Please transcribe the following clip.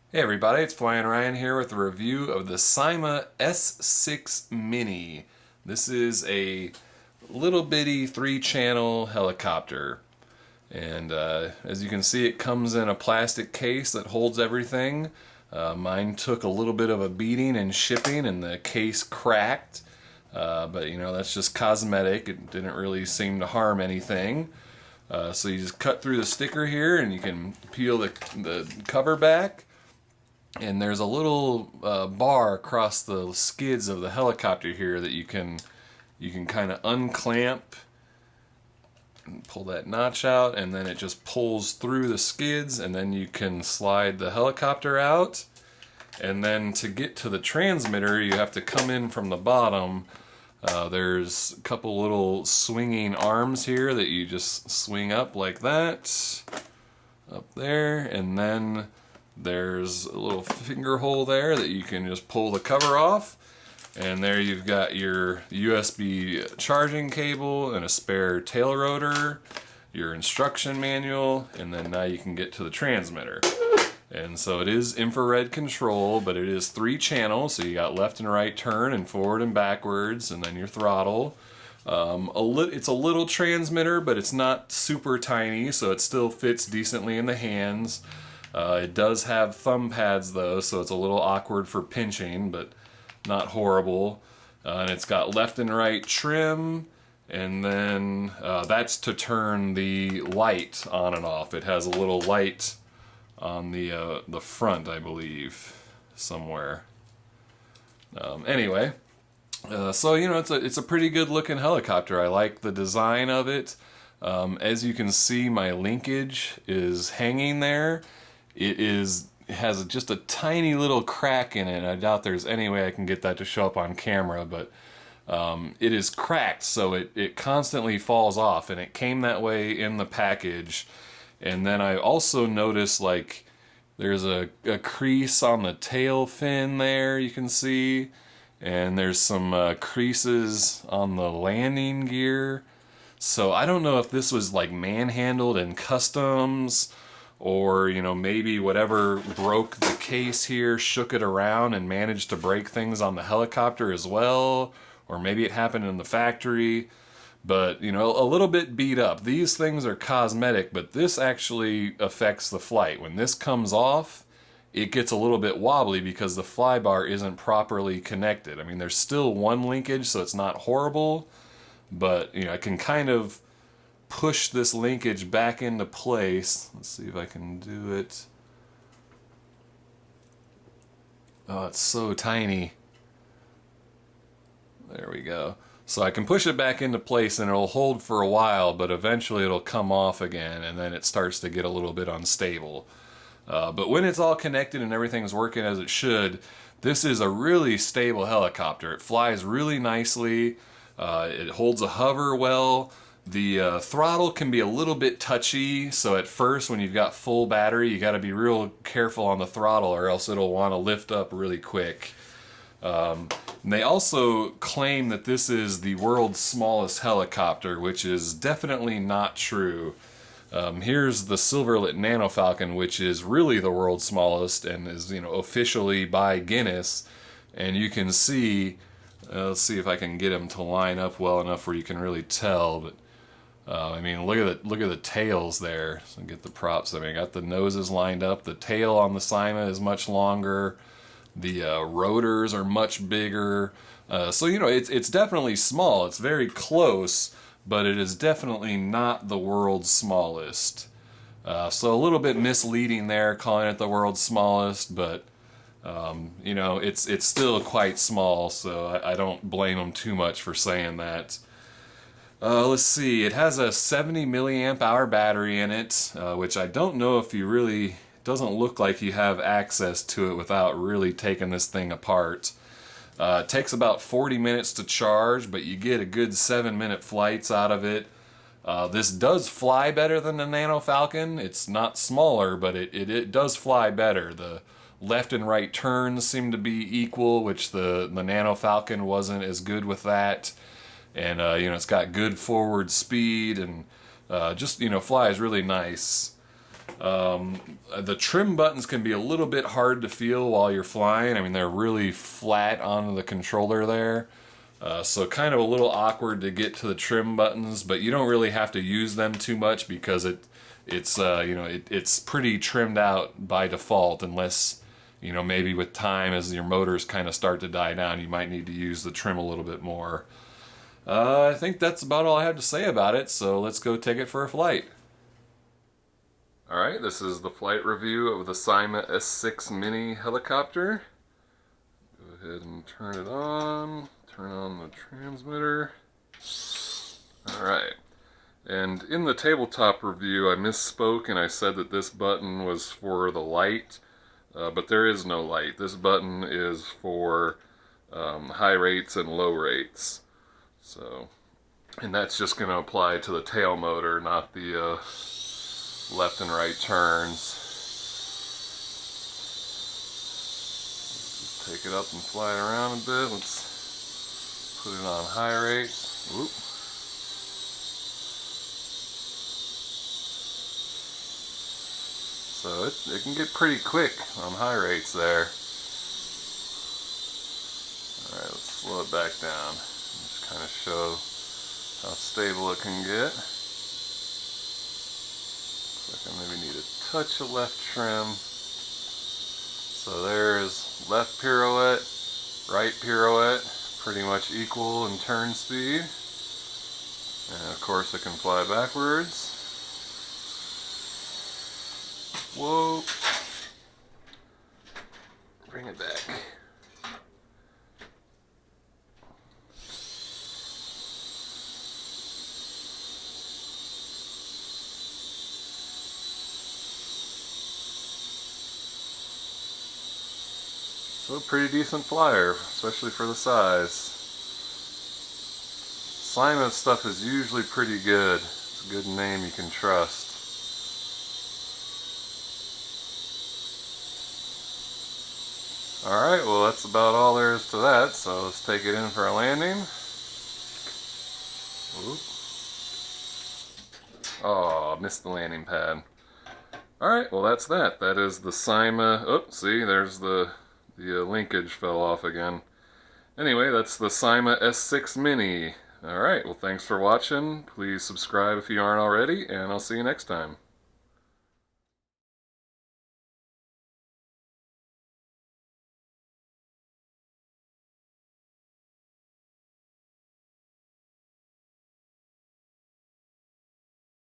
Hey everybody, it's Flyin Ryan here with a review of the Syma S6 Mini. This is a little bitty 3-channel helicopter. And as you can see, it comes in a plastic case that holds everything. Mine took a little bit of a beating in shipping and the case cracked. But you know, that's just cosmetic. It didn't really seem to harm anything. So you just cut through the sticker here and you can peel the cover back. And there's a little bar across the skids of the helicopter here that you can kind of unclamp and pull that notch out, and then it just pulls through the skids, and then you can slide the helicopter out. And then to get to the transmitter, you have to come in from the bottom. There's a couple little swinging arms here that you just swing up like that, up there, and then there's a little finger hole there that you can just pull the cover off. And there you've got your USB charging cable and a spare tail rotor, your instruction manual, and then now you can get to the transmitter. And so it is infrared control, but it is 3 channels, so you got left and right turn and forward and backwards, and then your throttle. It's a little transmitter, but it's not super tiny, so it still fits decently in the hands. It does have thumb pads though, so it's a little awkward for pinching, but not horrible. And it's got left and right trim, and then that's to turn the light on and off. It has a little light on the front, I believe, somewhere. Anyway, so you know, it's a pretty good looking helicopter. I like the design of it. As you can see, my linkage is hanging there. It has just a tiny little crack in it. I doubt there's any way I can get that to show up on camera, but it is cracked, so it constantly falls off, and it came that way in the package. And then I also noticed, like, there's a crease on the tail fin there, you can see, and there's some creases on the landing gear. So I don't know if this was like manhandled in customs, or you know, maybe whatever broke the case here shook it around and managed to break things on the helicopter as well, or maybe it happened in the factory. But you know, a little bit beat up. These things are cosmetic, but this actually affects the flight. When this comes off, it gets a little bit wobbly because the flybar isn't properly connected. I mean, there's still one linkage, so it's not horrible, but you know, I can kind of push this linkage back into place. Let's see if I can do it. Oh, it's so tiny. There we go. So I can push it back into place and it'll hold for a while, but eventually it'll come off again, and then it starts to get a little bit unstable. But when it's all connected and everything's working as it should, this is a really stable helicopter. It flies really nicely. It holds a hover well. The throttle can be a little bit touchy, so at first when you've got full battery, you got to be real careful on the throttle, or else it'll want to lift up really quick. And they also claim that this is the world's smallest helicopter, which is definitely not true. Here's the Silverlit Nano Falcon, which is really the world's smallest and is, you know, officially by Guinness. And you can see, let's see if I can get them to line up well enough where you can really tell. But I mean, look at the tails there. So get the props. I mean, I got the noses lined up. The tail on the Syma is much longer. The rotors are much bigger. So you know, it's definitely small. It's very close, but it is definitely not the world's smallest. So a little bit misleading there, calling it the world's smallest, but you know, it's still quite small. So I don't blame them too much for saying that. Let's see, it has a 70 milliamp hour battery in it, which I don't know if you really, doesn't look like you have access to it without really taking this thing apart. It takes about 40 minutes to charge, but you get a good 7-minute flights out of it. This does fly better than the Nano Falcon. It's not smaller, but it does fly better. The left and right turns seem to be equal, which the Nano Falcon wasn't as good with that. And you know, it's got good forward speed, and just, you know, flies really nice. The trim buttons can be a little bit hard to feel while you're flying. I mean, they're really flat on the controller there. So kind of a little awkward to get to the trim buttons, but you don't really have to use them too much because it's pretty trimmed out by default, unless, you know, maybe with time as your motors kind of start to die down, you might need to use the trim a little bit more. I think that's about all I have to say about it, so let's go take it for a flight. Alright, this is the flight review of the Syma S6 Mini helicopter. Go ahead and turn it on. Turn on the transmitter. Alright, and in the tabletop review I misspoke and I said that this button was for the light, but there is no light. This button is for high rates and low rates. So, and that's just going to apply to the tail motor, not the left and right turns. Let's just take it up and fly it around a bit. Let's put it on high rates. Whoop. So it can get pretty quick on high rates there. Alright, let's slow it back down. Just kind of show how stable it can get. Looks like I maybe need a touch of left trim. So there's left pirouette, right pirouette, pretty much equal in turn speed. And of course it can fly backwards. Whoa. Bring it back. So a pretty decent flyer, especially for the size. Syma stuff is usually pretty good. It's a good name you can trust. Alright, well that's about all there is to that, so let's take it in for a landing. Oop. Oh, missed the landing pad. Alright, well that's that. That is the Syma... Oh, see, there's the linkage fell off again. Anyway, that's the Syma S6 Mini. Alright, well thanks for watching. Please subscribe if you aren't already, and I'll see you next time.